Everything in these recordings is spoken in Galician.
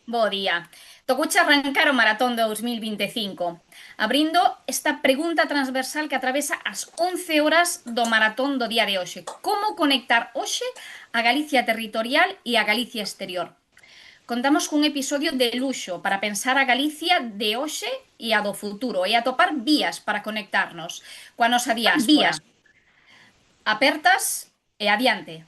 Bo día. Tocouche arrancar o Maratón 2025, abrindo esta pregunta transversal que atravesa as 11 horas do Maratón do día de hoxe. Como conectar hoxe a Galicia territorial e a Galicia exterior? Contamos cun episodio de luxo para pensar a Galicia de hoxe e a do futuro e atopar vías para conectarnos coa nosa diáspora. Apertas e adiante.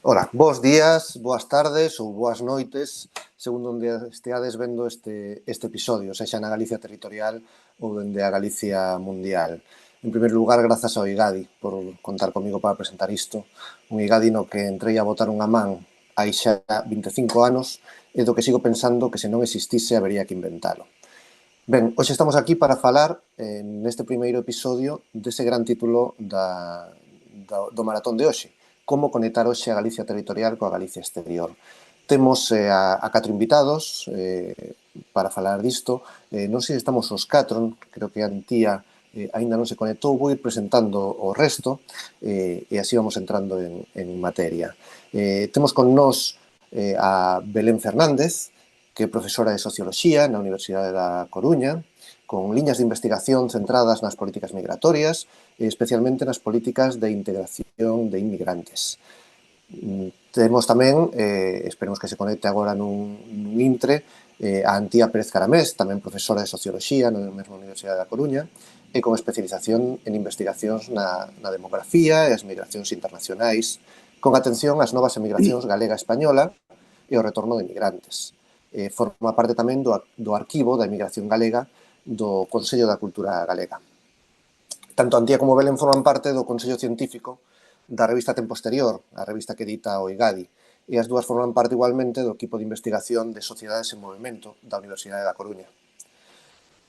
Ola, bos días, boas tardes ou boas noites, segundo onde esteades vendo este episodio, sexa na Galicia territorial ou dende a Galicia mundial. En primeiro lugar, grazas ao IGADI por contar comigo para presentar isto. Un IGADI no que entrei a botar unha man hai xa 25 anos e do que sigo pensando que se non existise habería que inventalo. Ben, hoxe estamos aquí para falar neste primeiro episodio dese gran título do maratón de hoxe, como conectar hoxe a Galicia territorial coa Galicia exterior. Temos a 4 invitados para falar disto. Non sei se estamos os 4, creo que a Antía aínda non se conectou. Vou ir presentando o resto e así vamos entrando en materia. Temos con nós a Belén Fernández, que é profesora de Socioloxía na Universidade da Coruña, con liñas de investigación centradas nas políticas migratorias e especialmente nas políticas de integración de inmigrantes. Temos tamén, esperemos que se conecte agora nun intre, a Antía Pérez Caramés, tamén profesora de Socioloxía na mesma Universidade da Coruña, e con especialización en investigacións na demografía e as migracións internacionais, con atención ás novas emigracións galega e española e o retorno de migrantes. Forma parte tamén do arquivo da emigración galega do Consello da Cultura Galega. Tanto Antía como Belén forman parte do Consello Científico da revista Tempo Exterior, a revista que edita o IGADI, e as dúas forman parte igualmente do equipo de investigación de Sociedades en Movimento da Universidade da Coruña.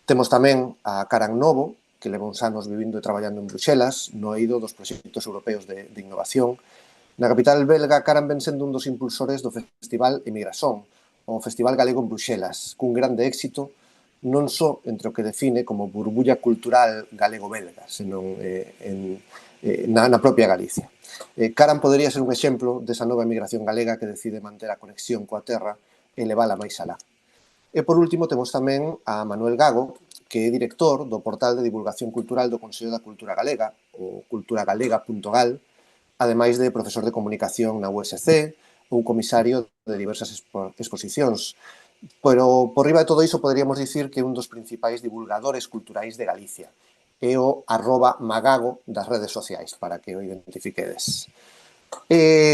Temos tamén a Karan Novo, que leva uns anos vivindo e traballando en Bruxelas, no eido dos proxectos europeos de innovación. Na capital belga, Karan ven sendo un dos impulsores do Festival Emigrasón, o Festival Galego en Bruxelas, cun grande éxito non só entre o que define como burbulla cultural galego-belga, senón na propia Galicia. Karan podería ser un exemplo desa nova emigración galega que decide manter a conexión coa terra e levala máis alá. E por último temos tamén a Manuel Gago, que é director do portal de divulgación cultural do Consello da Cultura Galega, o culturagalega.gal, ademais de profesor de comunicación na USC ou comisario de diversas exposicións. Pero por riba de todo iso poderíamos dicir que un dos principais divulgadores culturais de Galicia é o @magago das redes sociais, para que o identifiquedes.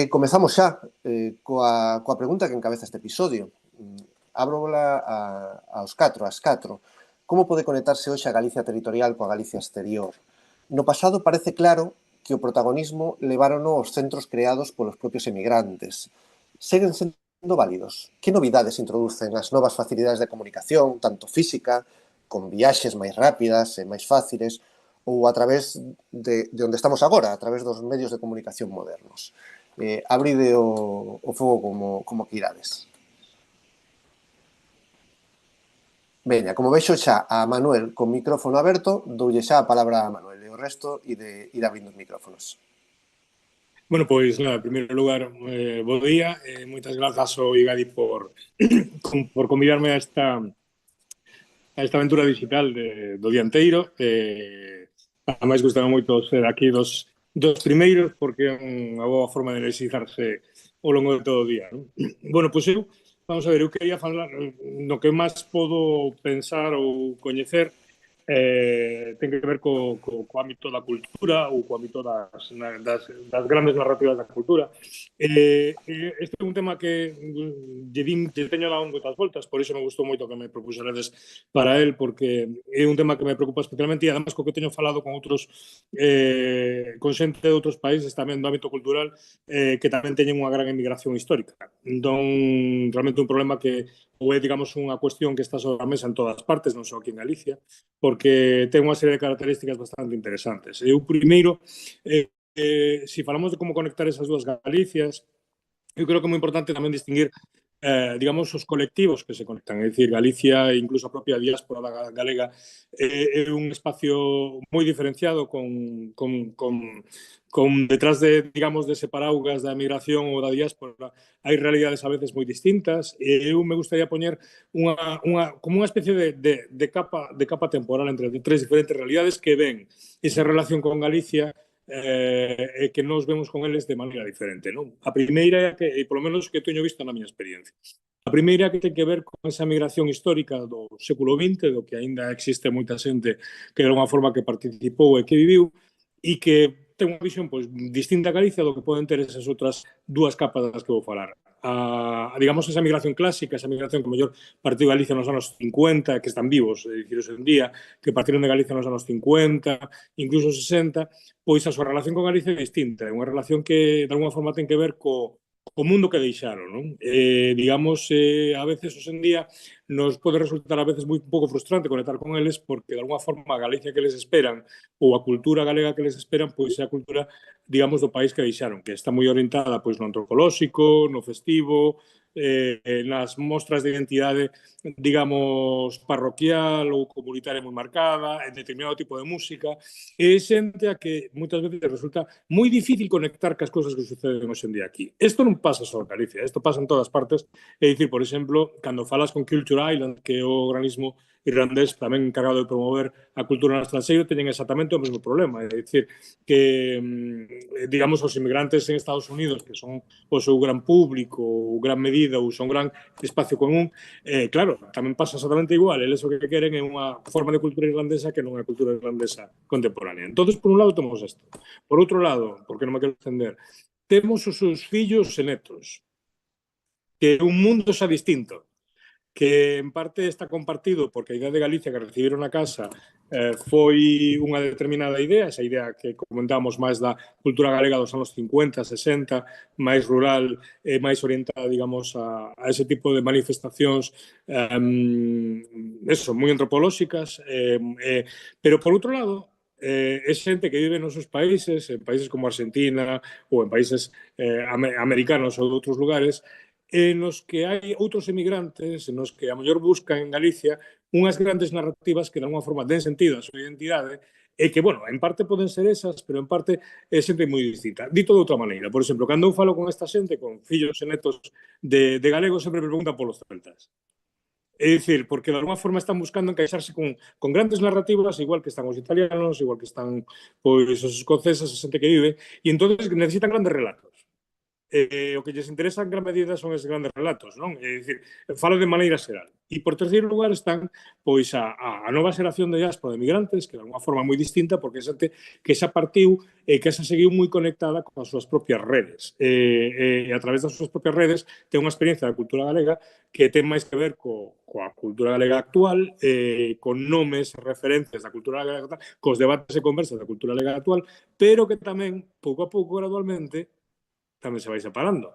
Comezamos xa coa pregunta que encabeza este episodio. Abrola aos 4, ás 4. Como pode conectarse hoxe a Galicia territorial coa Galicia exterior? No pasado parece claro que o protagonismo levárono os centros creados polos propios emigrantes. Seguen sendo válidos? Que novidades introducen as novas facilidades de comunicación, tanto física, con viaxes máis rápidas e máis fáciles, ou a través de onde estamos agora, a través dos medios de comunicación modernos? Abride o fogo como que irades. Veña, como vexo xa a Manuel con micrófono aberto, doulle xa a palabra a Manuel, e o resto ir abrindo os micrófonos. Bueno, pois, nada, en primeiro lugar, bo día, moitas grazas ao IGADI por convidarme a esta aventura digital do dianteiro. Ademais, gustame moito ser aquí dos primeiros, porque é unha boa forma de energizarse ao longo de todo o día, non? Bueno, pois vamos a ver, eu quería falar no que máis podo pensar ou coñecer ten que ver co ámbito da cultura ou co ámbito das grandes narrativas da cultura. Este é un tema que lle teño dado moitas voltas, por iso me gustou moito que me propuxeredes para él, porque é un tema que me preocupa especialmente, e además co que teño falado con outros con xente de outros países tamén do ámbito cultural que tamén teñen unha gran emigración histórica. Entón, realmente un problema que ou é, digamos, unha cuestión que está sobre a mesa en todas partes, non só aquí en Galicia, porque ten unha serie de características bastante interesantes. Eu, primeiro, se falamos de como conectar esas dúas Galicias, eu creo que é moi importante tamén distinguir digamos, os colectivos que se conectan. É dicir, Galicia e incluso a propia diáspora galega é un espacio moi diferenciado con detrás de, digamos, dese paraugas da migración ou da diáspora hai realidades a veces moi distintas e eu me gustaría poñer como unha especie de capa temporal entre tres diferentes realidades que ven esa relación con Galicia que nos vemos con eles de maneira diferente. Non? A primeira é que, e polo menos que teño visto na miña experiencia, a primeira que ten que ver con esa migración histórica do século XX, do que aínda existe moita xente que de alguma forma que participou e que viviu, e que ten unha visión pois, distinta a Galicia do que poden ter esas outras dúas capas das que vou falar. Digamos, esa migración clásica, esa migración que o mellor partiu de Galicia nos anos 50, que están vivos, é dicir, hoxe en día, que partiron de Galicia nos anos 50, incluso 60, pois a súa relación con Galicia é distinta. É unha relación que, de alguma forma, ten que ver co mundo que deixaron, non? Digamos, a veces, hoxe en día, nos pode resultar a veces moi pouco frustrante conectar con eles porque, de alguma forma, a Galicia que les esperan ou a cultura galega que les esperan, pois é a cultura, digamos, do país que deixaron, que está moi orientada pois, no antropolóxico, no festivo, nas mostras de identidade, digamos, parroquial ou comunitaria moi marcada, en determinado tipo de música, e xente a que moitas veces resulta moi difícil conectar cas cousas que suceden hoxe en día aquí. Isto non pasa só en Galicia, isto pasa en todas partes. É dicir, por exemplo, cando falas con Culture Island, que é o organismo irlandés tamén encargado de promover a cultura no estranxeiro, teñen exactamente o mesmo problema. É dicir, que, digamos, os inmigrantes en Estados Unidos, que son o seu gran público, ou gran medida, ou son gran espacio común, claro, tamén pasa exactamente igual. Eles o que queren é unha forma de cultura irlandesa que non é a cultura irlandesa contemporánea. Entón, por un lado, temos isto. Por outro lado, porque non me quero entender, temos os seus fillos e netos, que é un mundo xa distinto, que en parte está compartido porque a idea de Galicia que recibiron na casa foi unha determinada idea, esa idea que comentábamos máis da cultura galega dos anos 50, 60, máis rural e máis orientada, digamos, a ese tipo de manifestacións eso, moi antropolóxicas, pero por outro lado, é xente que vive nos seus países, en países como Argentina ou en países americanos ou de outros lugares, nos que hai outros emigrantes, nos que a mellor buscan en Galicia unhas grandes narrativas que de alguma forma den sentido a súa identidade e que, bueno, en parte poden ser esas, pero en parte é xente moi distinta. Dito de outra maneira, por exemplo, cando eu falo con esta xente, con fillos e netos de galegos, sempre me preguntan polos celtas. É dicir, porque de alguma forma están buscando encaixarse con grandes narrativas, igual que están os italianos, igual que están pois, os escoceses, a xente que vive, e entón necesitan grandes relatos. O que lles interesa en gran medida son esos grandes relatos, non? É dicir, falo de maneira xeral. E por terceiro lugar están pois a nova xeración de diáspora de migrantes, que de alguma forma moi distinta, porque é xente que xa partiu e que xa seguiu moi conectada coas súas propias redes. E a través das súas propias redes ten unha experiencia da cultura galega que ten máis que ver coa cultura galega actual, con nomes, referencias da cultura galega actual, cos debates e conversas da cultura galega actual, pero que tamén, pouco a pouco, gradualmente, tamén se vai separando.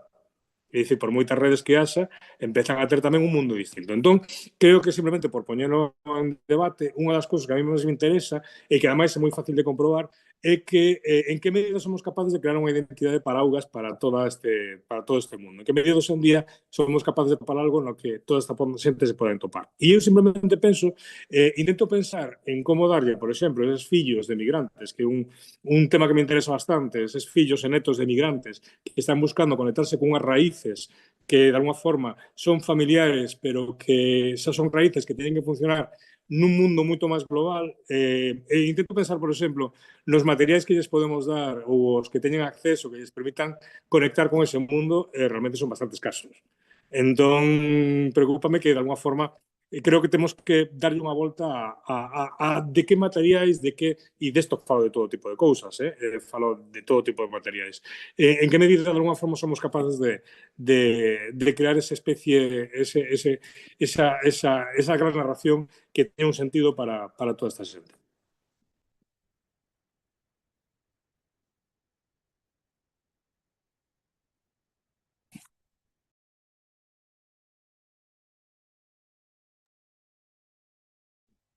É dicir, por moitas redes que haxa, empezan a ter tamén un mundo distinto. Entón, creo que simplemente por poñerlo en debate, unha das cousas que a mí máis me interesa e que ademais é moi fácil de comprobar é que en que medida somos capaces de crear unha identidade paraugas para todo este mundo. En que medida hoxe en día somos capaces de topar algo no que toda esta xente se poden topar. E eu simplemente penso, intento pensar en como darlle, por exemplo, esos fillos de migrantes, que é un tema que me interesa bastante, esos fillos e netos de migrantes que están buscando conectarse con unhas raíces que de alguma forma son familiares, pero que xa son raíces que teñen que funcionar nun mundo moito máis global. Intento pensar, por exemplo, nos materiais que lles podemos dar ou os que teñen acceso, que lles permitan conectar con ese mundo, realmente son bastante escasos. Entón, preocúpame que, de alguma forma, creo que temos que darlle unha volta a de que materiais, de que, e desto falo de todo tipo de cousas, falo de todo tipo de materiais. En que medida, de alguma forma, somos capaces de crear esa especie, esa gran narración que teña un sentido para toda esta xente.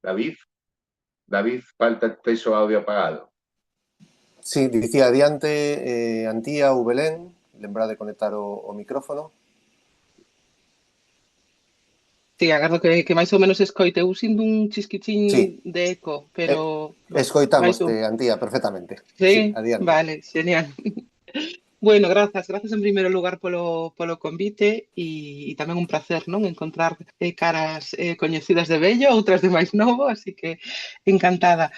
David, falta tes o audio apagado. Sí, dicía adiante Antía ou Belén, lembra de conectar o micrófono. Sí, agardo que máis ou menos escoite. Eu sinto un Sí, chisquichín de eco, pero máis ou... escoitámoste, Antía, perfectamente. Sí, Sí, adiante. vale, genial. Bueno, grazas, grazas en primeiro lugar polo convite e tamén un placer, non? Encontrar caras coñecidas de vello, outras de máis novo, así que encantada.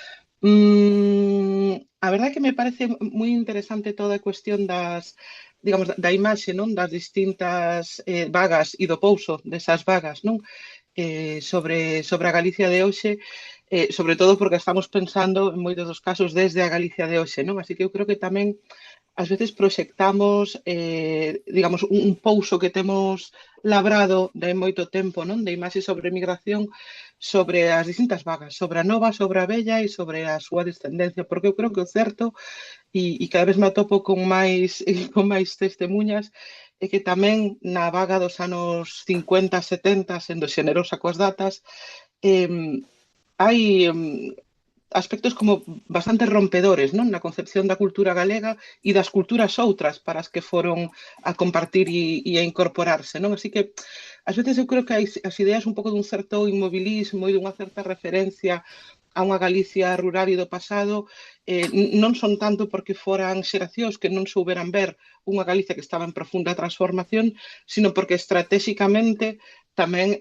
A verdade é que me parece moi interesante toda a cuestión das, digamos, da imaxe, non? Das distintas vagas e do pouso desas vagas, non? Sobre a Galicia de hoxe, sobre todo porque estamos pensando en moitos dos casos desde a Galicia de hoxe, non? Así que eu creo que tamén ás veces proxectamos, digamos, un pouso que temos labrado de moito tempo, non? De imaxe sobre migración, sobre as distintas vagas, sobre a nova, sobre a vella e sobre a súa descendencia, porque eu creo que o certo, e cada vez me atopo con máis testemunhas, é que tamén na vaga dos anos 50, 70, sendo xenerosa coas datas, hai aspectos como bastante rompedores, non? Na concepción da cultura galega e das culturas outras para as que foron a compartir e a incorporarse, non? Así que, ás veces eu creo que as ideas un pouco dun certo inmobilismo e dunha certa referencia a unha Galicia rural e do pasado non son tanto porque foran xeracións que non souberan ver unha Galicia que estaba en profunda transformación, sino porque estratégicamente tamén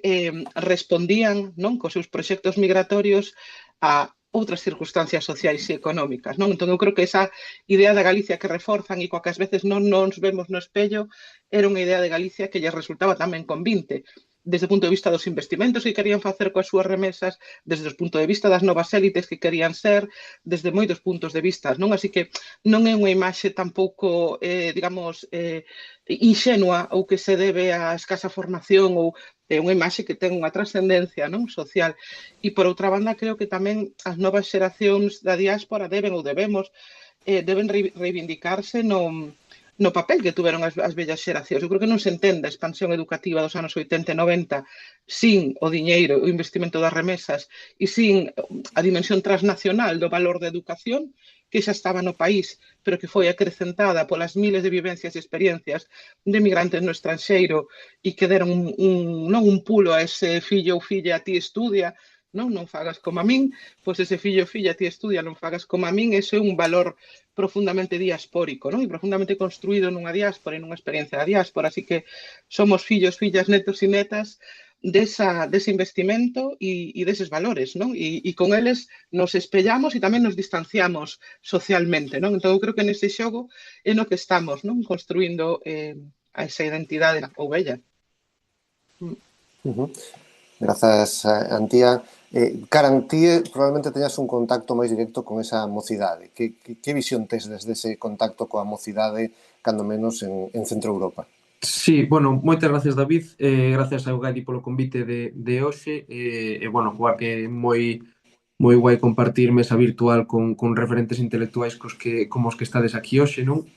respondían, non, cos seus proxectos migratorios a outras circunstancias sociais e económicas, non? Entón, eu creo que esa idea da Galicia que reforzan e coa que ás veces non nos vemos no espello era unha idea de Galicia que lle resultaba tamén convinte, desde o punto de vista dos investimentos que querían facer coas súas remesas, desde o punto de vista das novas élites que querían ser, desde moitos puntos de vista, non? Así que non é unha imaxe tampouco, digamos, inxenua ou que se debe á escasa formación ou é unha imaxe que ten unha trascendencia, non? Social. E, por outra banda, creo que tamén as novas xeracións da diáspora deben ou debemos deben reivindicarse no papel que tuveron as vellas xeracións. Eu creo que non se entende a expansión educativa dos anos 80 e 90 sin o diñeiro, o investimento das remesas e sin a dimensión transnacional do valor da educación que xa estaba no país, pero que foi acrecentada polas miles de vivencias e experiencias de migrantes no estranxeiro e que deron non un pulo a ese fillo ou filla a ti estudia, non fagas como a min, pois ese fillo ou filla ti estudia, non fagas como a min, ese é un valor profundamente diaspórico, non? E profundamente construído nunha diáspora e nunha experiencia da diáspora, así que somos fillos, fillas, netos e netas dese investimento e deses valores, non? E con eles nos espellamos e tamén nos distanciamos socialmente, non? Entón, eu creo que nese xogo é no que estamos, non? Construindo a esa identidade ou bella. Grazas, Antía. Karan, ti probablemente teñas un contacto máis directo con esa mocidade. Que visión tes desde ese contacto coa mocidade, cando menos en Centro Europa? Sí, bueno, moitas gracias, David. Gracias a Eugadi polo convite de hoxe. Bueno, coa que é moi guai compartir mesa virtual con referentes intelectuais como os que estades aquí hoxe, non?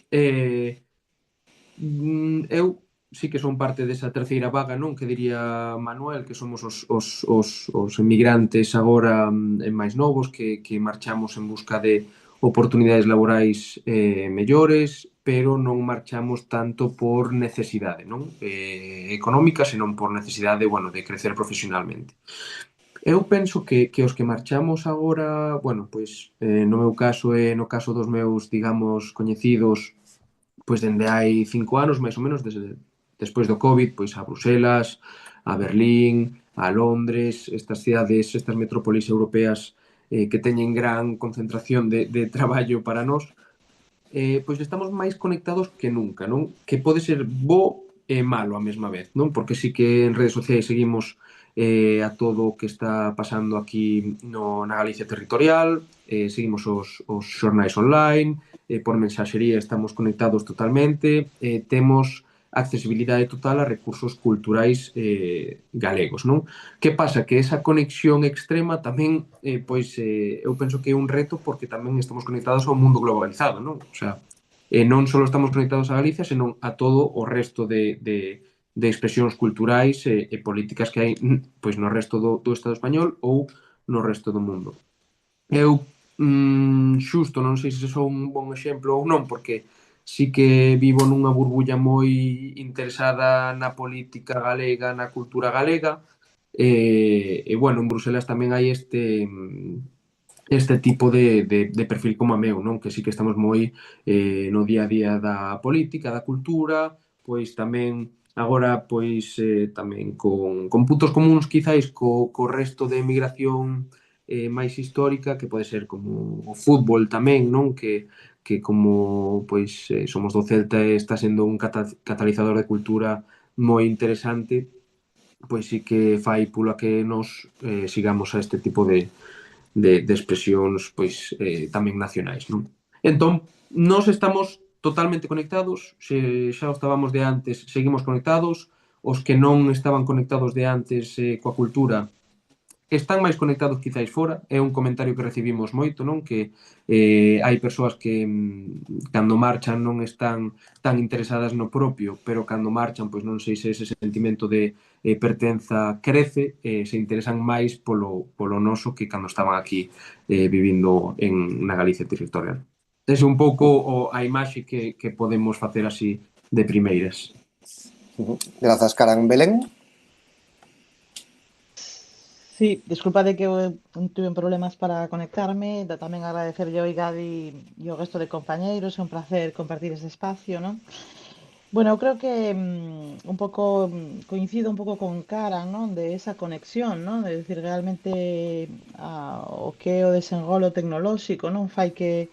Eu sí que son parte desa terceira vaga, non? Que diría Manuel, que somos os emigrantes agora máis novos que marchamos en busca de oportunidades laborais mellores, pero non marchamos tanto por necesidade, non? Económica, senón por necesidade, bueno, de crecer profesionalmente. Eu penso que os que marchamos agora, bueno, pois no meu caso e no caso dos meus, digamos, coñecidos, pois dende hai 5 anos, máis ou menos, despois do COVID, pois a Bruselas, a Berlín, a Londres, estas cidades, estas metrópolis europeas que teñen gran concentración de traballo para nós, pois estamos máis conectados que nunca, non? Que pode ser bo e malo a mesma vez, non? Porque sí que en redes sociais seguimos a todo o que está pasando aquí na Galicia territorial, seguimos os xornais online, por mensaxería estamos conectados totalmente, temos accesibilidade total a recursos culturais galegos, non? Que pasa? Que esa conexión extrema tamén, pois, eu penso que é un reto porque tamén estamos conectados ao mundo globalizado, non? O sea, non só estamos conectados a Galicia, senón a todo o resto de expresións culturais e políticas que hai pois no resto do Estado español ou no resto do mundo. Eu xusto non sei se sou un bon exemplo ou non, porque sí que vivo nunha burbulla moi interesada na política galega, na cultura galega, Bueno, en Bruselas tamén hai este tipo de perfil como a meu, non? Que sí que estamos moi no día a día da política, da cultura, pois tamén agora pois tamén con puntos comuns quizáis co resto de emigración máis histórica, que pode ser como o fútbol tamén, non? Que como pois somos do Celta e está sendo un catalizador de cultura moi interesante, pois sí que fai polo que nos sigamos a este tipo de expresións pois tamén nacionais, non? Entón, nós estamos totalmente conectados, se xa o estábamos de antes, seguimos conectados, os que non estaban conectados de antes coa cultura están máis conectados quizáis fora, é un comentario que recibimos moito, non? Que hai persoas que cando marchan non están tan interesadas no propio, pero cando marchan, pois non sei se ese sentimento de pertenza crece, se interesan máis polo noso que cando estaban aquí vivindo na Galicia territorial. Ese un pouco a imaxe que podemos facer así de primeiras. Grazas, Caran. Belén? Sí, disculpade que eu tuve problemas para conectarme, tamén agradecerlle ao Igadi e ao resto de compañeiros, é un placer compartir este espacio, non? Bueno, eu creo que un pouco coincido un pouco con Cara, non? De esa conexión, non? De decir, realmente o que é o desenrolo tecnolóxico, non? Fai que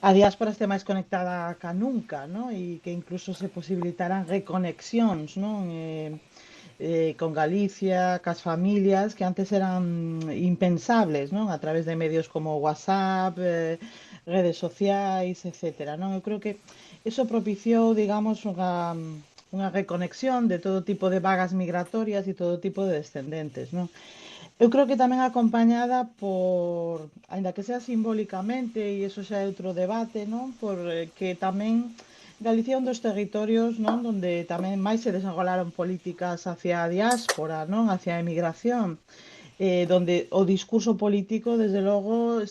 a diáspora este máis conectada ca nunca, non? E que incluso se posibilitarán reconexións, non? Con Galicia, cas familias que antes eran impensables, non? A través de medios como WhatsApp, redes sociais, etcétera, non? Eu creo que eso propiciou, digamos, unha reconexión de todo tipo de vagas migratorias e todo tipo de descendentes, non? Eu creo que tamén acompañada por, aínda que sea simbólicamente, e iso xa é outro debate, non? Por que tamén Galicia é un dos territorios, non, donde tamén máis se desenrolaron políticas hacia a diáspora, non, hacia a emigración, donde o discurso político, desde logo,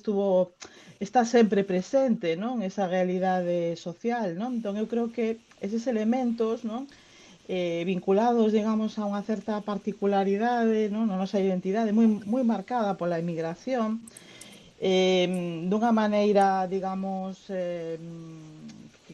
está sempre presente, non, esa realidade social, non? Entón eu creo que eses elementos, non, vinculados, digamos, a unha certa particularidade, non, na nosa identidade moi marcada pola emigración, dunha maneira, digamos,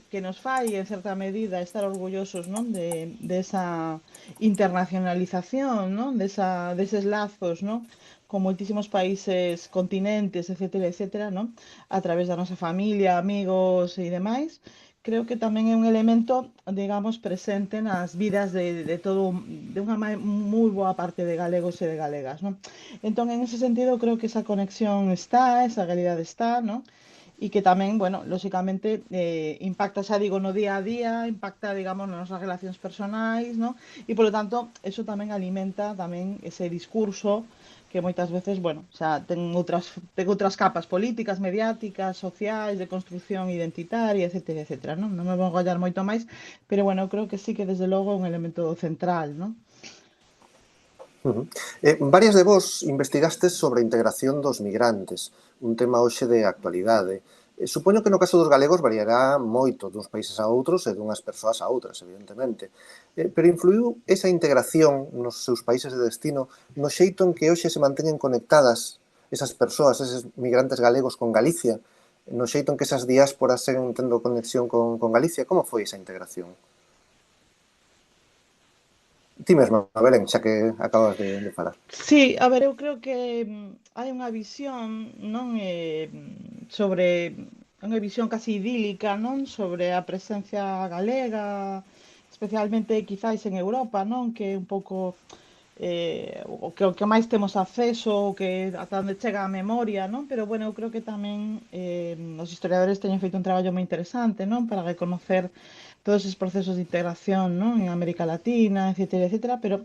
que nos fai, en certa medida, estar orgullosos, non, desa internacionalización, non, deses lazos, non, con moitísimos países, continentes, etcétera, etcétera, non, a través da nosa familia, amigos e demais. Creo que tamén é un elemento, digamos, presente nas vidas de unha moi boa parte de galegos e de galegas, non? Entón, en ese sentido, creo que esa conexión está, esa realidade está, non? E que tamén, bueno, lóxicamente impacta, xa digo, no día a día, impacta, digamos, nas nosas relacións personais, non? E, polo tanto, eso tamén alimenta tamén ese discurso que moitas veces, bueno, xa ten outras capas políticas, mediáticas, sociais, de construción identitaria, etcétera, etcétera, non? Non me vou engollar moito máis, pero, bueno, eu creo que sí que, desde logo, é un elemento central, non? Varias de vos investigastes sobre a integración dos migrantes, un tema hoxe de actualidade. Supoño que no caso dos galegos variará moito duns países a outros e dunhas persoas a outras, evidentemente. Pero influiu esa integración nos seus países de destino no xeito en que hoxe se manteñen conectadas esas persoas, eses migrantes galegos con Galicia, no xeito en que esas diásporas seguen tendo conexión con Galicia? Como foi esa integración? Ti mesma, Belén, xa que acabas de falar. Sí, a ver, eu creo que hai unha visión, non, sobre unha visión casi idílica, non, sobre a presencia galega, especialmente quizáis en Europa, non, que é un pouco o que máis temos acceso, o que ata onde chega a memoria, non? Pero, bueno, eu creo que tamén os historiadores teñen feito un traballo moi interesante, non, para reconocer todos esos procesos de integración, non, en América Latina, etcétera, etcétera, pero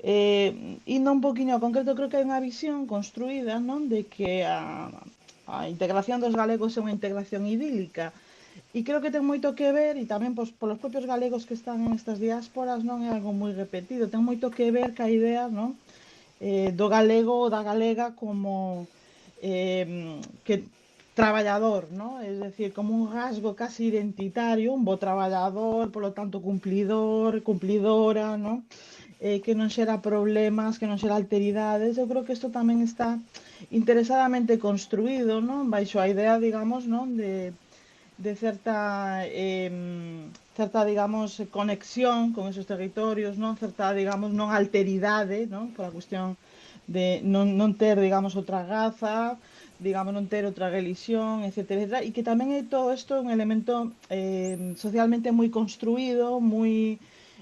indo un poquinho ao concreto, creo que hai unha visión construída, non, de que a integración dos galegos é unha integración idílica. E creo que ten moito que ver, e tamén polos propios galegos que están en estas diásporas, non é algo moi repetido, ten moito que ver ca idea, non, do galego ou da galega como que traballador, non? Es decir, como un rasgo casi identitario, un bo traballador, polo tanto cumplidor, cumplidora, non? que non xera problemas, que non xera alteridades. Eu creo que isto tamén está interesadamente construído, non? Baixo a idea, digamos, non? De certa, digamos, conexión con esos territorios, non? Certa, digamos, non alteridade, non? Por a cuestión de non ter, digamos, outra raza, digamos, non ter outra religión, etcétera, e que tamén é todo isto un elemento socialmente moi construído, moi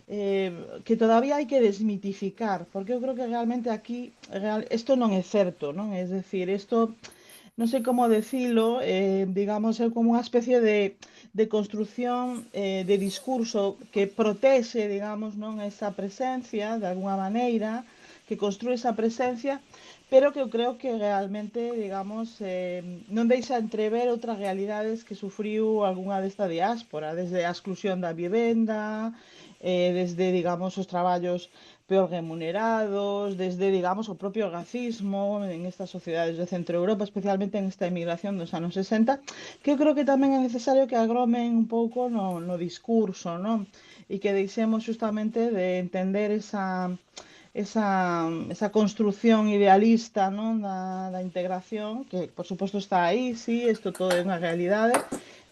que todavía hai que desmitificar, porque eu creo que realmente aquí isto non é certo, non? Es decir, isto non sei como decilo, digamos, é como unha especie de construción de discurso que protexe, digamos, non esa presencia, de alguna maneira, que construe esa presencia, pero que eu creo que realmente, digamos, non deixa entrever outras realidades que sufriu algunha desta diáspora, desde a exclusión da vivenda, desde, digamos, os traballos peor remunerados, desde, digamos, o propio racismo en estas sociedades de Centro Europa, especialmente en esta emigración dos anos 60, que eu creo que tamén é necesario que agromen un pouco no discurso, non? E que deixemos justamente de entender esa construción idealista, non? Da integración, que por suposto está aí, sí, isto todo é unha realidade,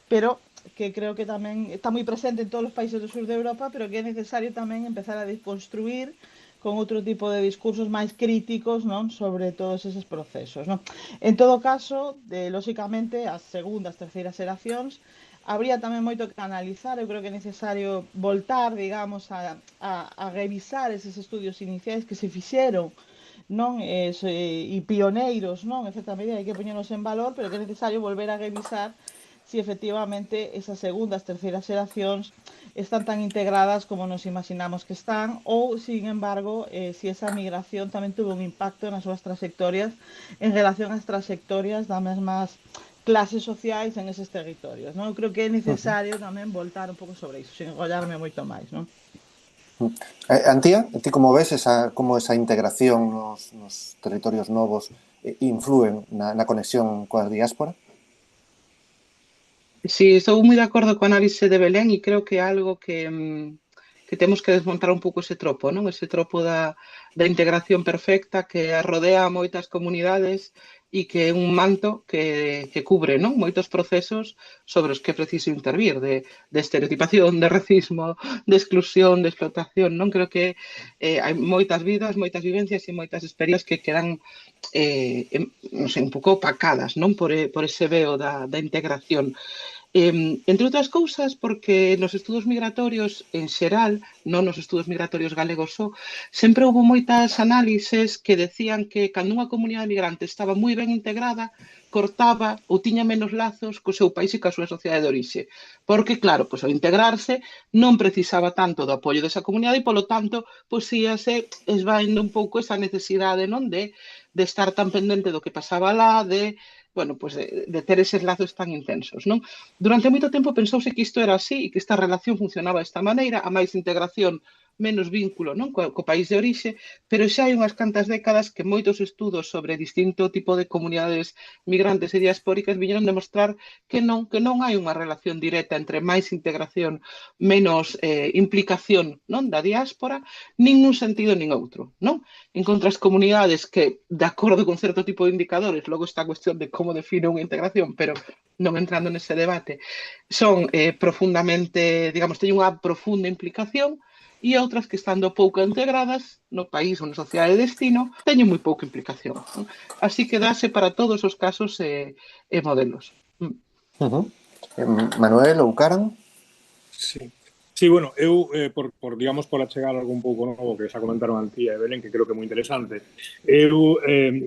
pero que creo que tamén está moi presente en todos os países do sur de Europa, pero que é necesario tamén empezar a desconstruir con outro tipo de discursos máis críticos, non, sobre todos eses procesos, non? En todo caso, lóxicamente, as segundas, terceiras xeracións habría tamén moito que analizar. Eu creo que é necesario voltar, digamos, a revisar eses estudios iniciais que se fixeron, non, e pioneiros, non, en certa medida hai que poñernos en valor, pero que é necesario volver a revisar si efectivamente esas segundas, terceiras xeracións están tan integradas como nos imaginamos que están, ou, sin embargo, si esa migración tamén tuvo un impacto nas súas trayectorias en relación ás trayectorias das mesmas clases sociais en eses territorios, non? Eu creo que é necesario tamén voltar un pouco sobre iso, sin enrollarme moito máis, non? Antía, ti como ves como esa integración nos territorios novos influen na conexión coa diáspora? Sí, estou moi de acordo co análise de Belén e creo que é algo que temos que desmontar un pouco ese tropo, non? Ese tropo da integración perfecta que arrodea moitas comunidades e que é un manto que cubre, non? Moitos procesos sobre os que é preciso intervir, de estereotipación, de racismo, de exclusión, de explotación, non? Creo que hai moitas vidas, moitas vivencias e moitas experiencias que quedan non sei, un pouco opacadas, non? Por ese veo da integración. Entre outras cousas, porque nos estudos migratorios en xeral, non nos estudos migratorios galegos só, sempre houve moitas análises que decían que cando unha comunidade migrante estaba moi ben integrada, cortaba ou tiña menos lazos co seu país e coa súa sociedade de orixe. Porque, claro, pois, ao integrarse non precisaba tanto do apoio desa comunidade e, polo tanto, pois íase esvaendo un pouco esa necesidade, non, de estar tan pendente do que pasaba lá, bueno, pues de ter eses lazos tan intensos, non? Durante moito tempo pensouse que isto era así e que esta relación funcionaba desta maneira, a máis integración, menos vínculo, non? Co país de orixe, pero xa hai unhas cantas décadas que moitos estudos sobre distinto tipo de comunidades migrantes e diaspóricas viñeron demostrar que non hai unha relación directa entre máis integración, menos implicación, non, da diáspora, nin nun sentido nin outro, non? En contra, as comunidades que, de acordo con certo tipo de indicadores, logo está a cuestión de como define unha integración, pero non entrando nese debate, son profundamente, digamos, teñen unha profunda implicación, e outras que, estando pouco integradas no país ou na sociedade de destino, teñen moi pouca implicación. Así que dáse para todos os casos e modelos. Manuel ou Karan? Sí, bueno, eu, digamos, por achegar algo un pouco novo que xa comentaron Antía e Belén, que creo que é moi interesante, eu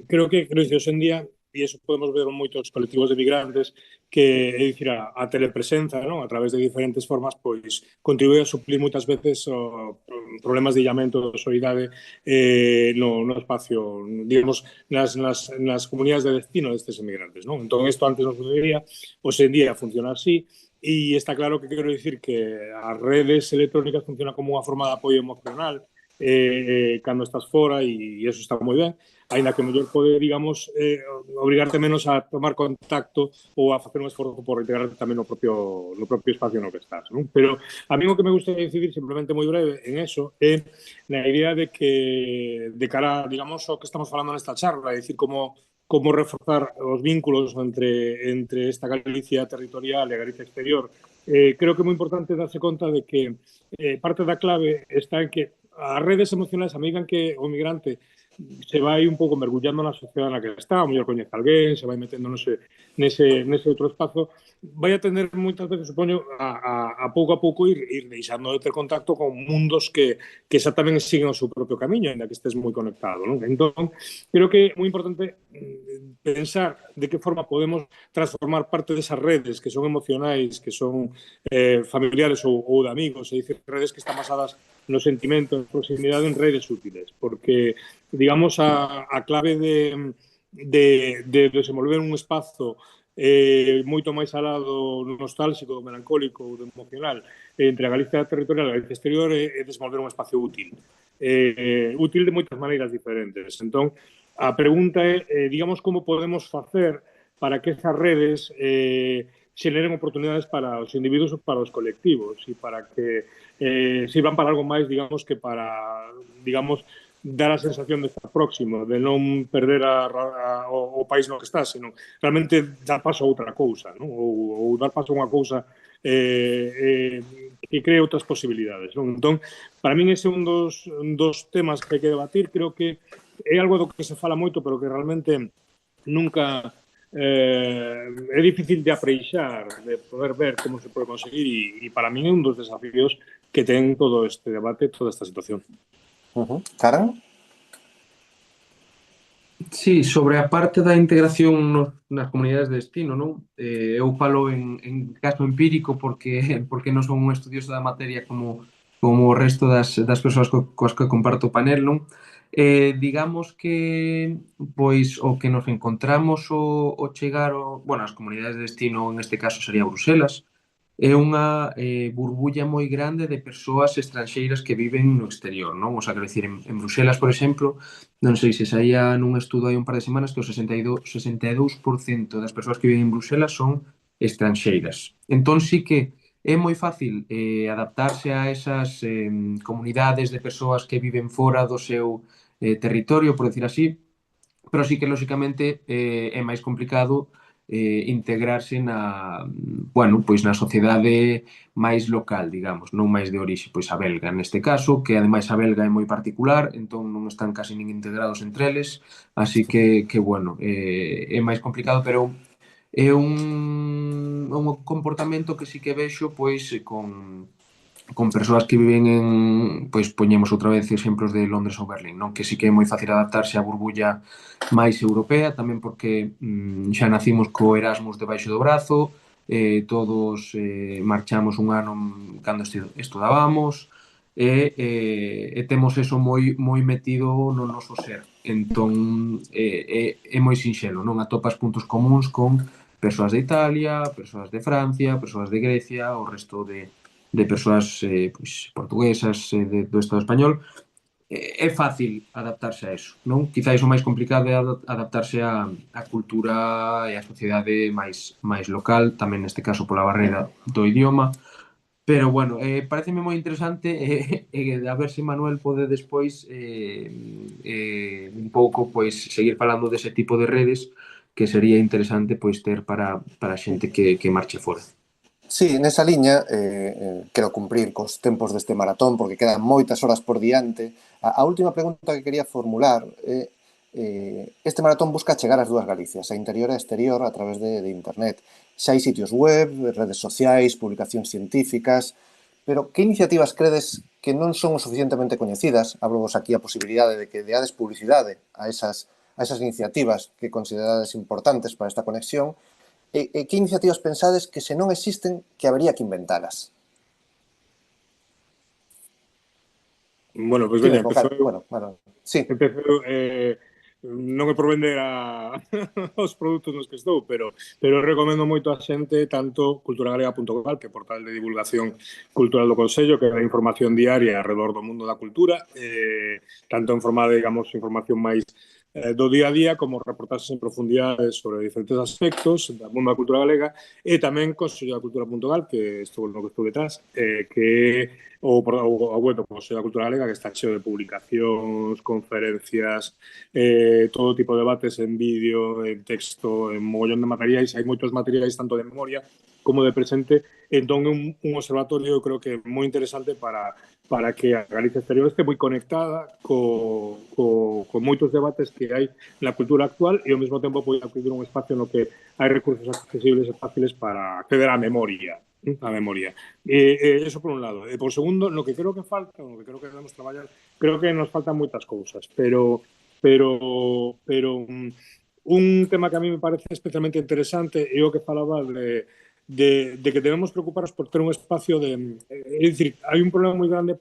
creo que hoxe en día, e iso podemos ver en moitos colectivos de migrantes, que, é dicir, a telepresenza, non? A través de diferentes formas, pois, contribúe a suplir moitas veces problemas de illamento da soidade no espacio, digamos, nas comunidades de destino destes emigrantes, non? Entón, isto antes non sucedía, hoxe en día funciona así, e está claro que quero dicir que as redes electrónicas funcionan como unha forma de apoio emocional cando estás fora e eso está moi ben, aínda que mellor pode, digamos, obrigarte menos a tomar contacto ou a facer un esforzo por integrarte tamén no propio espacio no que estás, non? Pero a mí o que me gusta incidir, simplemente moi breve, en eso, é na idea de que, de cara, digamos, o que estamos falando nesta charla, é dicir, como reforzar os vínculos entre esta Galicia territorial e a Galicia exterior. Creo que é moi importante darse conta de que parte da clave está en que as redes emocionais, a medida que o migrante se vai un pouco mergullando na sociedade na que está, o mellor coñece alguén, se vai metendo nese outro espazo, vai a tender moitas veces, supoño, a pouco ir deixando de ter contacto con mundos que xa tamén siguen o seu propio camiño, ainda que estés moi conectado, non? Entón, creo que é moi importante pensar de que forma podemos transformar parte desas redes que son emocionais, que son familiares ou de amigos, é dicir, redes que están basadas no sentimento, en proximidade, en redes útiles, porque, digamos, a clave de desenvolver un espazo moito máis alá do nostálxico, do melancólico ou do emocional entre a Galicia territorial e a Galicia exterior é desenvolver un espacio útil. Útil de moitas maneiras diferentes. Entón, a pregunta é, digamos, como podemos facer para que esas redes xeneren oportunidades para os individuos ou para os colectivos e para que sirvan para algo máis, digamos, que para, digamos, dar a sensación de estar próximo, de non perder o país no que estás, sino realmente dar paso a outra cousa, non? Ou dar paso a unha cousa que cree outras posibilidades, non? Entón, para min ese é un dos temas que hai que debatir. Creo que é algo do que se fala moito, pero que realmente nunca é difícil de apreixar, de poder ver como se pode conseguir e para min é un dos desafíos que ten todo este debate, toda esta situación. Karan? Sí, sobre a parte da integración nas comunidades de destino, non? Eu falo en caso empírico porque non son un estudioso da materia como o resto das persoas coas que comparto o panel, non? Digamos que pois o que nos encontramos o chegar as comunidades de destino, en este caso sería Bruselas, é unha burbulla moi grande de persoas estranxeiras que viven no exterior, non? O sea, quero dicir, en Bruselas, por exemplo, non sei se saía nun estudo hai un par de semanas que o 62% das persoas que viven en Bruselas son estranxeiras. Entón, sí que é moi fácil adaptarse a esas comunidades de persoas que viven fora do seu territorio, por decir así, pero sí que, lóxicamente, é máis complicado integrarse pois na sociedade máis local, digamos, non máis de orixe, pois a belga neste caso, que ademais a belga é moi particular, entón non están casi nin integrados entre eles, así que é máis complicado, pero é un comportamento que sí que vexo pois con persoas que viven en, pois poñemos outra vez exemplos de Londres ou Berlín, non? Que sí que é moi fácil adaptarse á burbulla máis europea, tamén porque xa nacimos co Erasmus debaixo do brazo, todos marchamos un ano cando estudábamos, e temos eso moi metido no noso ser. Entón, é moi sinxelo, non? Atopas puntos comuns con persoas de Italia, persoas de Francia, persoas de Grecia, o resto de persoas pois, portuguesas do Estado español. É fácil adaptarse a eso, non? Quizá iso máis complicado é adaptarse á cultura e á sociedade máis local, tamén neste caso pola barreira do idioma, pero bueno, pareceme moi interesante a ver se Manuel pode despois un pouco pois seguir falando dese tipo de redes que sería interesante pois ter para a xente que marche fora. Sí, nesa liña quero cumprir cos tempos deste maratón porque quedan moitas horas por diante. A última pregunta que quería formular é este maratón busca chegar ás dúas Galicias, a interior e a exterior, a través de internet. Xa hai sitios web, redes sociais, publicacións científicas, pero que iniciativas credes que non son o suficientemente coñecidas? Hablo-vos aquí a posibilidade de que deades publicidade a esas iniciativas que considerades importantes para esta conexión. E que iniciativas pensades que se non existen que habería que inventalas? Bueno, pois veña, Bueno, sí. Empezo non é por vender os produtos nos que estou, pero recomendo moito a xente tanto culturagalega.gal, que é portal de divulgación cultural do Consello, que dá información diaria alrededor do mundo da cultura, tanto en forma de, digamos, información máis do día a día, como reportaxes en profundidade sobre diferentes aspectos do mundo da cultura galega, e tamén consellodacultura.gal, que estou no que estou detrás, que é o web do Consello da Cultura Galega, que está cheo de publicacións, conferencias, todo tipo de debates en vídeo, en texto, en mogollón de materiais. Hai moitos materiais tanto de memoria como de presente. Entón, un observatorio, eu creo que é moi interesante para que a Galicia exterior este moi conectada con moitos debates que hai na cultura actual e ao mesmo tempo pode acudir un espacio no que hai recursos accesibles e fáciles para acceder á memoria. Eso por un lado. E por segundo, no que creo que falta, no que creo que debemos traballar, creo que nos faltan moitas cousas, pero un tema que a mí me parece especialmente interesante é o que falaba de que debemos preocuparnos por ter un espacio de... É dicir, hai un problema moi grande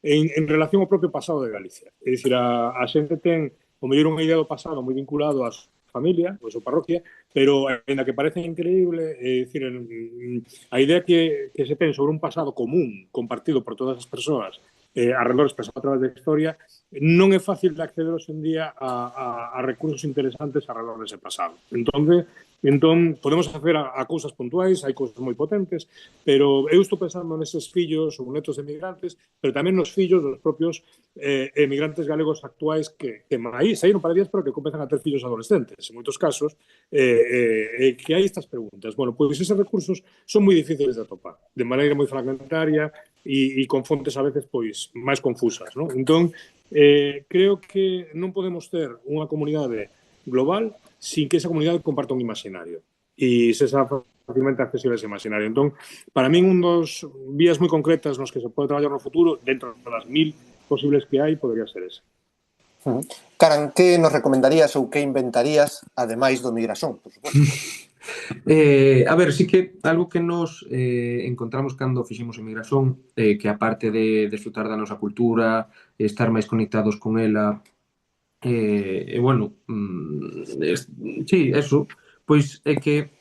en relación ao propio pasado de Galicia. É dicir, a xente ten o mellor unha idea do pasado moi vinculado á familia, a súa parroquia, pero ainda que parece increíble, é dicir, a idea que se ten sobre un pasado común, compartido por todas as persoas, alrededor expresado a través da historia, non é fácil de acceder hoxe en día a recursos interesantes alrededor dese pasado. Entón, podemos facer a cousas puntuais, hai cousas moi potentes, pero eu estou pensando neses fillos ou netos de emigrantes, pero tamén nos fillos dos propios emigrantes galegos actuais que saíron para días, pero que comezan a ter fillos adolescentes, en moitos casos, que hai estas preguntas. Bueno, pois eses recursos son moi difíciles de atopar, de maneira moi fragmentaria e con fontes a veces pois máis confusas, non? Entón, creo que non podemos ter unha comunidade global sin que esa comunidade comparta un imaginario e se xa facilmente accesible ese imaginario. Entón, para min, un dos vías moi concretas nos que se pode traballar no futuro, dentro das 1000 posibles que hai, podría ser ese. Karan, que nos recomendarías ou que inventarías, ademais do migración, por suposto? A ver, sí que algo que nos encontramos cando fixemos emigración, que aparte de disfrutar da nosa cultura, estar máis conectados con ela, bueno, sí, eso, pois é que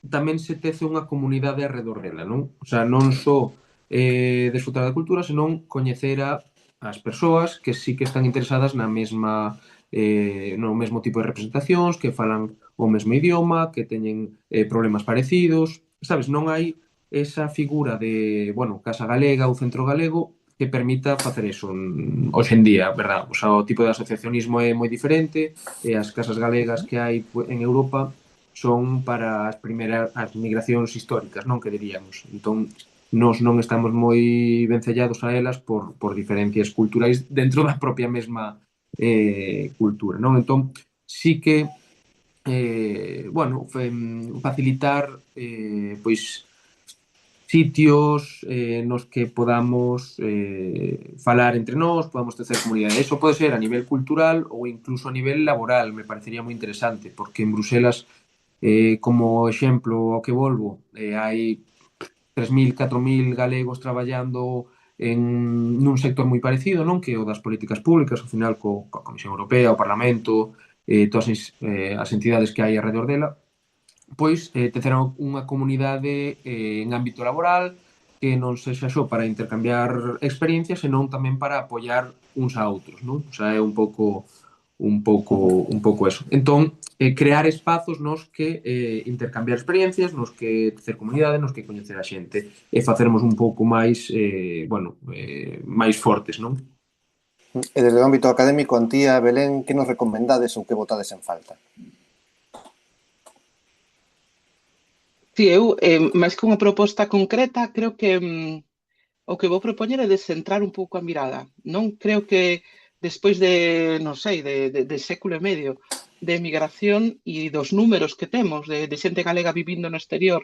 tamén se tece unha comunidade alrededor dela, non? O sea, non só disfrutar da cultura, senón coñecer as persoas que sí que están interesadas na mesma no mesmo tipo de representacións, que falan o mesmo idioma, que teñen problemas parecidos, sabes? Non hai esa figura de, bueno, Casa Galega ou Centro Galego que permita facer eso hoxe en día, verdad? O sea, o tipo de asociacionismo é moi diferente, e as casas galegas que hai en Europa son para as migracións históricas, non, que diríamos. Entón, nós non estamos moi vencellados a elas por diferencias culturais dentro da propia mesma cultura, non? Entón, sí que bueno, facilitar pois sitios nos que podamos falar entre nós, podamos tecer comunidade. Eso pode ser a nivel cultural ou incluso a nivel laboral, me parecería moi interesante, porque en Bruselas, como exemplo ao que volvo, hai 3.000, 4.000 galegos traballando nun sector moi parecido, non? Que o das políticas públicas, ao final, coa Comisión Europea, o Parlamento, todas as entidades que hai alrededor dela, pois tecer unha comunidade en ámbito laboral que non sexa só para intercambiar experiencias, senón tamén para apoiar uns a outros, non? O sea, é un pouco eso. Entón, crear espazos nos que intercambiar experiencias, nos que tecer comunidade, nos que coñecer a xente e facermos un pouco máis, bueno, máis fortes, non? E desde o ámbito académico, Antía, Belén, que nos recomendades ou que botades en falta? Si, eu, máis que unha proposta concreta, creo que o que vou propoñer é descentrar un pouco a mirada. Non creo que despois de, non sei, de século e medio de emigración e dos números que temos de xente galega vivindo no exterior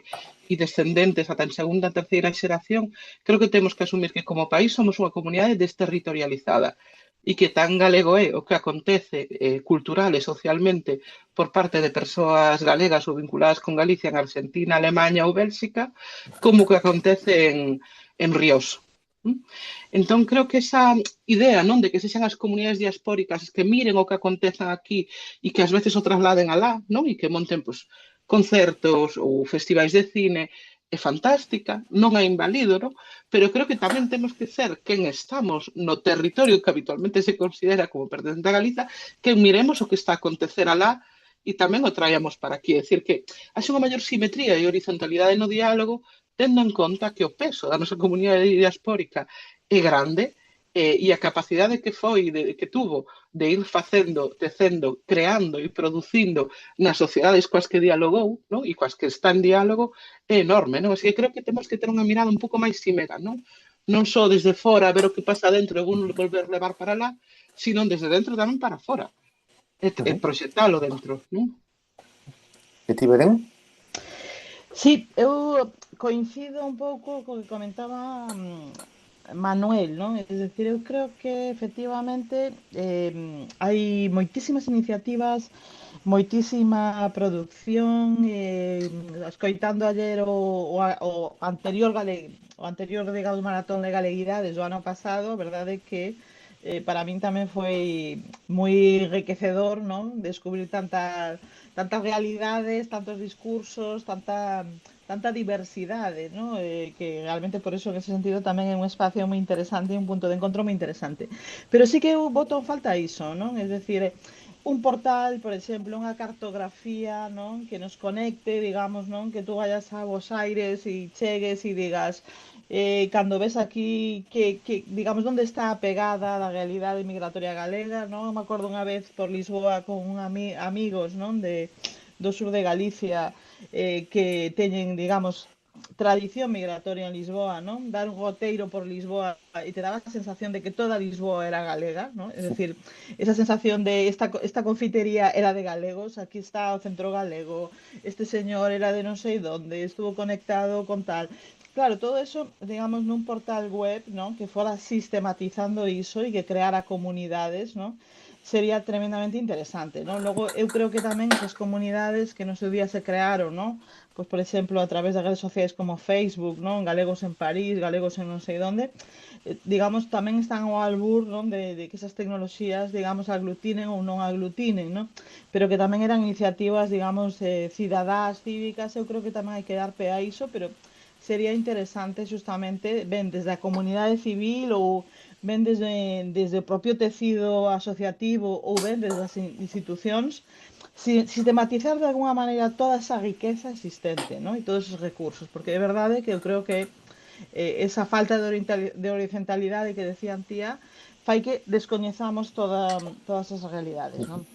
e descendentes ata en segunda e terceira xeración, creo que temos que asumir que como país somos unha comunidade desterritorializada e que tan galego é o que acontece cultural e socialmente por parte de persoas galegas ou vinculadas con Galicia en Argentina, Alemanha ou Bélxica, como o que acontece en Ríos, Entón, creo que esa idea, non, de que sexan as comunidades diaspóricas as que miren o que acontezan aquí e que ás veces o trasladen alá, non, e que monten pois, concertos ou festivais de cine, é fantástica, non é inválido, non? Pero creo que tamén temos que ser quen estamos no territorio que habitualmente se considera como pertencente a Galiza, que miremos o que está a acontecer alá e tamén o traíamos para aquí. É dicir, que haxe unha maior simetría e horizontalidade no diálogo, tendo en conta que o peso da nosa comunidade diaspórica é grande e a capacidade que foi, que tuvo de ir facendo, tecendo, creando e producindo nas sociedades coas que dialogou, non? E coas que está en diálogo é enorme, non? Así que creo que temos que ter unha mirada un pouco máis ximera, non? Non só desde fora ver o que pasa dentro e volver levar para lá, sino desde dentro tamén para fora e proxectalo dentro, non? E ti, Belén? Sí, eu coincido un pouco co que comentaba Manuel, non? É dicir, eu creo que efectivamente hai moitísimas iniciativas, moitísima producción, escoitando ayer o anterior digamos, maratón de galeguidades do ano pasado, a verdade é que para min tamén foi moi enriquecedor, non? Descubrir tantas realidades, tantos discursos, tanta diversidade, ¿no? Que realmente por eso en ese sentido tamén é un espacio moi interesante e un punto de encontro moi interesante. Pero sí que eu boto en falta iso, non? Es decir, un portal, por exemplo, unha cartografía, non? Que nos conecte, digamos, non? Que tú vayas a Buenos Aires e chegues e digas cando ves aquí digamos, onde está a pegada da realidade migratoria galega, non? Me acordo unha vez por Lisboa con amigos, non? Do sur de Galicia que teñen, digamos, tradición migratoria en Lisboa, non? Dar un roteiro por Lisboa e te daba a sensación de que toda Lisboa era galega, non? Es decir, esa sensación de esta confitería era de galegos, aquí está o centro galego, este señor era de non sei donde, estuvo conectado con tal. Claro, todo eso, digamos, nun portal web, non? Que fora sistematizando iso e que creara comunidades, non? Sería tremendamente interesante, non? Logo, eu creo que tamén esas comunidades que no seu día se crearon, non? Pois, por exemplo, a través de redes sociais como Facebook, non? Galegos en París, galegos en non sei onde, digamos, tamén están ao albur, non? De que esas tecnoloxías, digamos, aglutinen ou non aglutinen, non? Pero que tamén eran iniciativas, digamos, cidadás, cívicas, eu creo que tamén hai que dar pé a iso, pero sería interesante justamente ben desde a comunidade civil ou ben desde o propio tecido asociativo ou ben desde as institucións sistematizar de alguna maneira toda esa riqueza existente, ¿no? E todos esos recursos, porque é verdade que eu creo que esa falta de horizontalidade que decían tía fai que descoñezamos todas as realidades, non?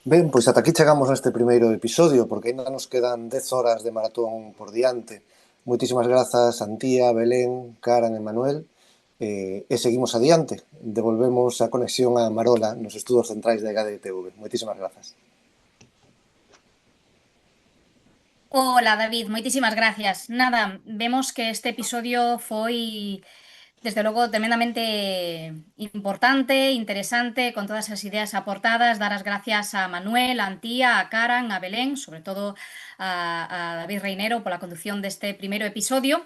Ben, pois ata aquí chegamos neste primeiro episodio, porque ainda nos quedan 10 horas de maratón por diante. Moitísimas grazas, Antía, Belén, Karan e Manuel. E seguimos adiante. Devolvemos a conexión a Marola nos estudos centrais da EGADI-TV. Moitísimas grazas. Hola David, moitísimas gracias. Nada, vemos que este episodio foi, desde logo, tremendamente importante, interesante, con todas as ideas aportadas. Dar as gracias a Manuel, a Antía, a Karan, a Belén, sobre todo a David Reinero pola conducción deste primeiro episodio.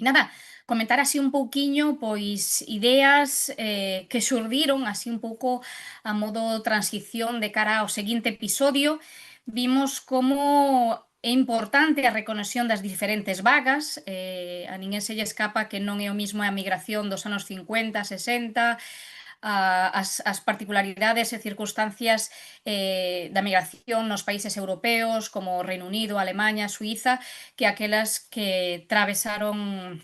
E nada, comentar así un pouquiño, pois, ideas que xurdiron así un pouco a modo transición de cara ao seguinte episodio. Vimos como é importante a reconexión das diferentes vagas, a ninguén se lle escapa que non é o mismo a migración dos anos 50, 60, as particularidades e circunstancias da migración nos países europeos como o Reino Unido, Alemanha, Suíza, que aquelas que travesaron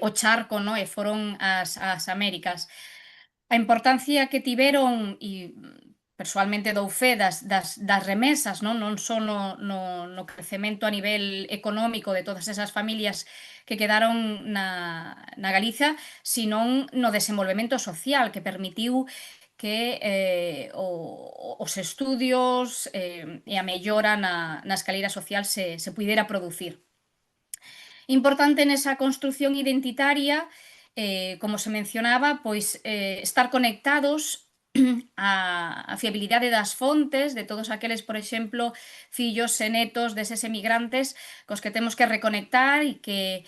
o charco, no? E foron as Américas. A importancia que tiveron, e persoalmente dou fe das remesas, non só no crecemento a nivel económico de todas esas familias que quedaron na Galiza, senón no desenvolvemento social que permitiu que os estudios e a mellora na escalera social se puidera producir. Importante nesa construción identitaria, como se mencionaba, pois estar conectados a fiabilidade das fontes de todos aqueles, por exemplo, fillos e netos deses emigrantes cos que temos que reconectar e que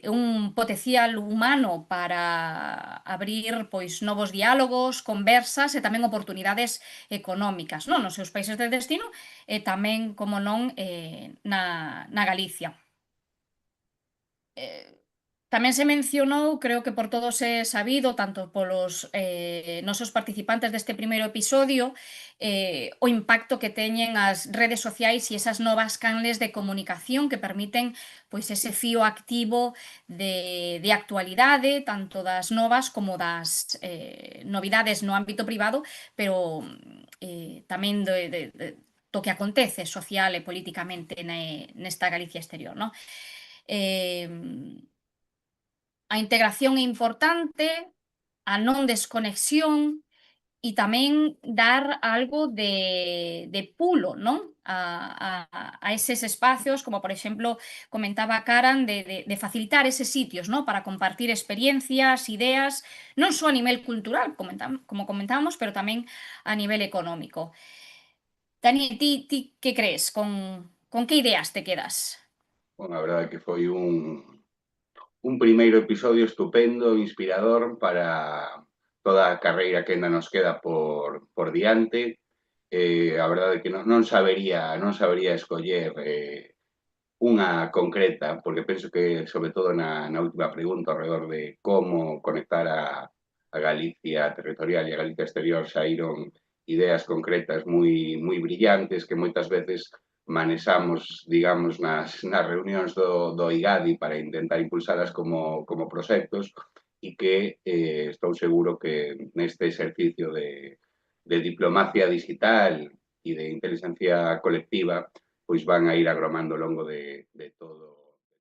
é un potencial humano para abrir pois novos diálogos, conversas e tamén oportunidades económicas, non, nos seus países de destino e tamén, como non, na Galicia. Tamén se mencionou, creo que por todos é sabido, tanto polos nosos participantes deste primeiro episodio, o impacto que teñen as redes sociais e esas novas canles de comunicación que permiten pois ese fío activo de actualidade, tanto das novas como das novidades no ámbito privado, pero tamén do que acontece social e políticamente nesta Galicia exterior, non? A integración é importante, a non desconexión e tamén dar algo de pulo, non? A eses espacios, como por exemplo comentaba Karan, de facilitar eses sitios, non? Para compartir experiencias, ideas, non só a nivel cultural, como comentábamos, pero tamén a nivel económico. Dani, ti que crees? Con que ideas te quedas? Bueno, a verdade é que foi un primeiro episodio estupendo, inspirador para toda a carreira que ainda nos queda por diante. A verdade é que non sabería escoller unha concreta, porque penso que, sobre todo na última pregunta, ao redor de como conectar a Galicia territorial e a Galicia exterior, saíron ideas concretas moi brillantes que moitas veces manexamos, digamos, nas reunións do IGADI para intentar impulsalas como proxectos e que estou seguro que neste exercicio de diplomacia digital e de inteligencia colectiva pois van a ir agromando ao longo de todo